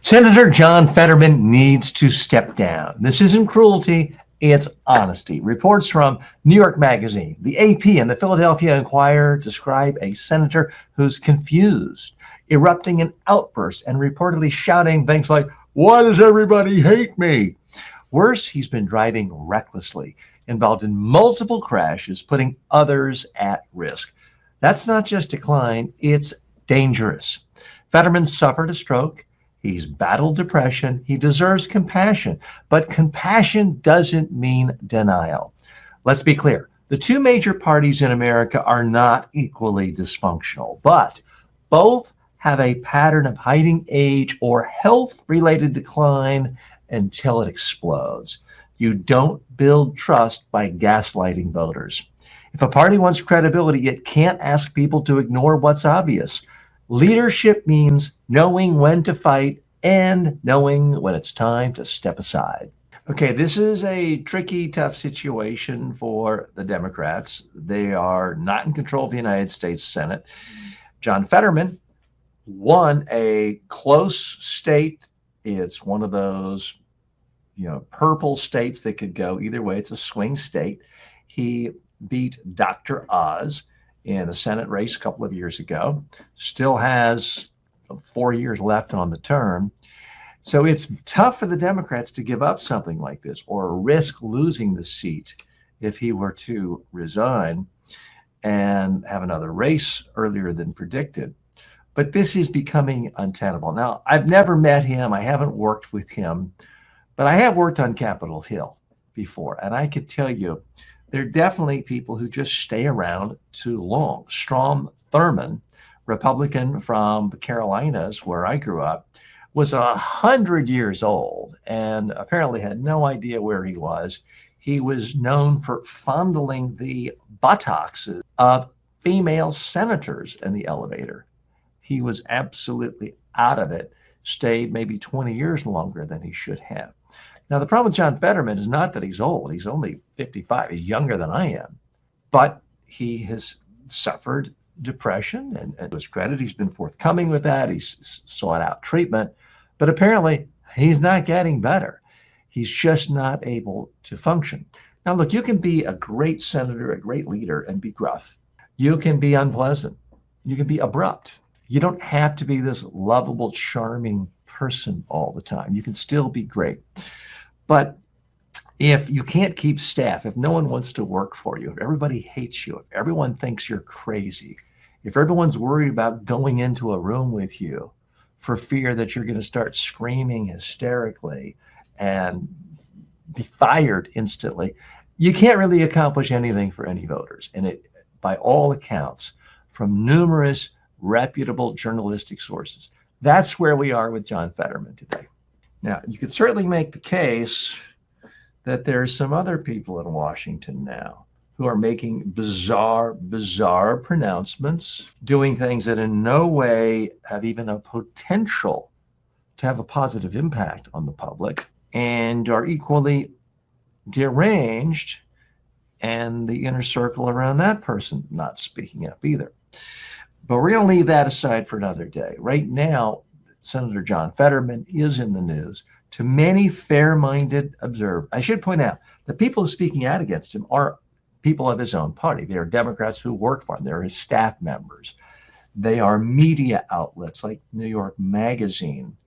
Senator John Fetterman needs to step down. This isn't cruelty, it's honesty. Reports from New York Magazine, the AP, and the Philadelphia Inquirer describe a senator who's confused, erupting in outbursts and reportedly shouting things like, "Why does everybody hate me?" Worse, he's been driving recklessly, involved in multiple crashes, putting others at risk. That's not just decline, it's dangerous. Fetterman suffered a stroke. He's battled depression. He deserves compassion, but compassion doesn't mean denial. Let's be clear. The two major parties in America are not equally dysfunctional, but both have a pattern of hiding age or health-related decline until it explodes. You don't build trust by gaslighting voters. If a party wants credibility, it can't ask people to ignore what's obvious. Leadership means knowing when to fight and knowing when it's time to step aside. Okay, this is a tricky, tough situation for the Democrats. They are not in control of the United States Senate. John Fetterman won a close state. It's one of those, purple states that could go either way. It's a swing state. He beat Dr. Oz in a Senate race a couple of years ago, still has 4 years left on the term. So it's tough for the Democrats to give up something like this or risk losing the seat if he were to resign and have another race earlier than predicted. But this is becoming untenable. Now, I've never met him. I haven't worked with him, but I have worked on Capitol Hill before. And I could tell you, there are definitely people who just stay around too long. Strom Thurmond, Republican from the Carolinas, where I grew up, was 100 years old and apparently had no idea where he was. He was known for fondling the buttocks of female senators in the elevator. He was absolutely out of it, stayed maybe 20 years longer than he should have. Now, the problem with John Fetterman is not that he's old. He's only 55. He's younger than I am. But he has suffered depression, and to his credit, he's been forthcoming with that. He's sought out treatment. But apparently, he's not getting better. He's just not able to function. Now, look, you can be a great senator, a great leader, and be gruff. You can be unpleasant. You can be abrupt. You don't have to be this lovable, charming person all the time. You can still be great. But if you can't keep staff, if no one wants to work for you, if everybody hates you, if everyone thinks you're crazy, if everyone's worried about going into a room with you for fear that you're going to start screaming hysterically and be fired instantly, you can't really accomplish anything for any voters. And it, by all accounts, from numerous reputable journalistic sources, that's where we are with John Fetterman today. Now, you could certainly make the case that there are some other people in Washington now who are making bizarre pronouncements, doing things that in no way have even a potential to have a positive impact on the public, and are equally deranged, and the inner circle around that person not speaking up either. But we're going to leave that aside for another day. Right now, Senator John Fetterman is in the news. To many fair-minded observers, I should point out, the people who are speaking out against him are people of his own party. They are Democrats who work for him. They're his staff members. They are media outlets like New York Magazine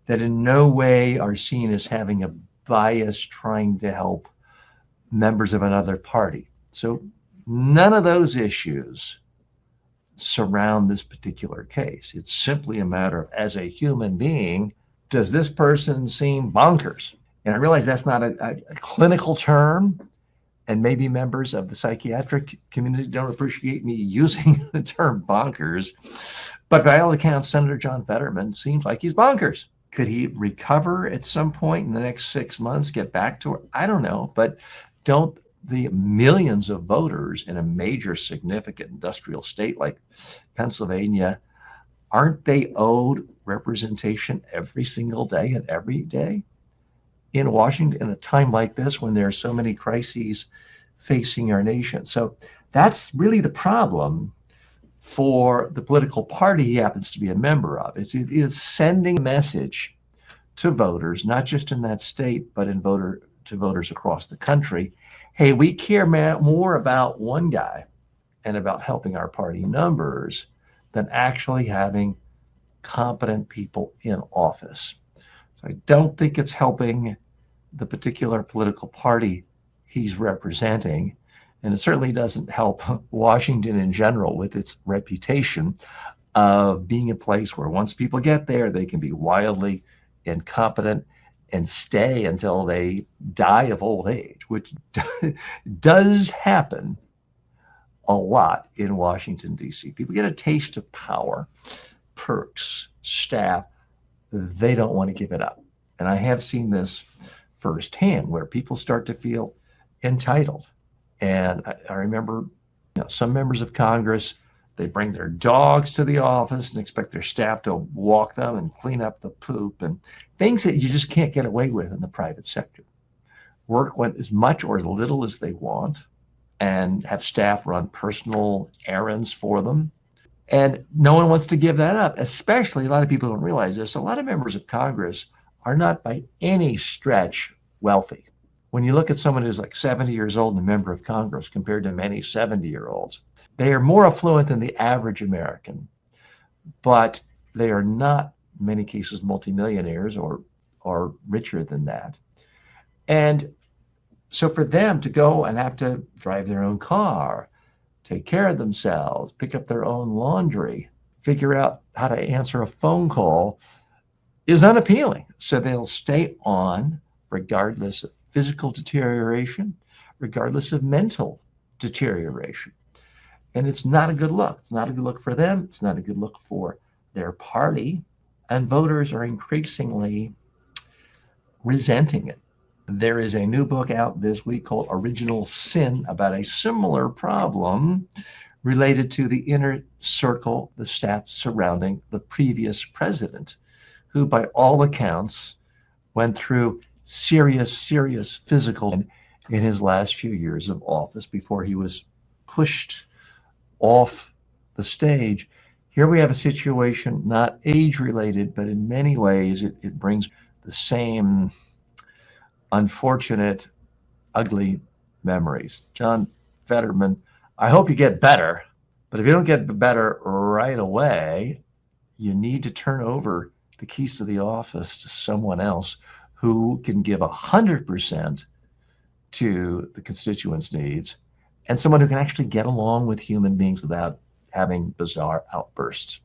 that in no way are seen as having a bias trying to help members of another party. So none of those issues surround this particular case. It's simply a matter of, as a human being, does this person seem bonkers? And I realize that's not a clinical term, and maybe members of the psychiatric community don't appreciate me using the term bonkers, but by all accounts, Senator John Fetterman seems like he's bonkers. Could he recover at some point in the next 6 months, get back to it? I don't know, but don't the millions of voters in a major significant industrial state like Pennsylvania, aren't they owed representation every single day and every day in Washington in a time like this when there are so many crises facing our nation? So that's really the problem for the political party he happens to be a member of. It is sending a message to voters, not just in that state, but to voters across the country. Hey, we care more about one guy and about helping our party numbers than actually having competent people in office. So I don't think it's helping the particular political party he's representing. And it certainly doesn't help Washington in general with its reputation of being a place where once people get there, they can be wildly incompetent and stay until they die of old age, which does happen a lot in Washington, D.C. People get a taste of power, perks, staff. They don't want to give it up. And I have seen this firsthand where people start to feel entitled. And I remember some members of Congress, they bring their dogs to the office and expect their staff to walk them and clean up the poop and things that you just can't get away with in the private sector. Work as much or as little as they want and have staff run personal errands for them. And no one wants to give that up, especially a lot of people don't realize this. A lot of members of Congress are not by any stretch wealthy. When you look at someone who's like 70 years old and a member of Congress compared to many 70-year-olds, they are more affluent than the average American, but they are not, in many cases, multimillionaires or richer than that. And so for them to go and have to drive their own car, take care of themselves, pick up their own laundry, figure out how to answer a phone call is unappealing. So they'll stay on regardless of physical deterioration, regardless of mental deterioration. And it's not a good look. It's not a good look for them. It's not a good look for their party. And voters are increasingly resenting it. There is a new book out this week called Original Sin about a similar problem related to the inner circle, the staff surrounding the previous president, who by all accounts went through serious physical in his last few years of office before he was pushed off the stage. Here we have a situation not age related, but in many ways it brings the same unfortunate, ugly memories. John Fetterman, I hope you get better, but if you don't get better right away, you need to turn over the keys to the office to someone else who can give 100% to the constituents' needs and someone who can actually get along with human beings without having bizarre outbursts.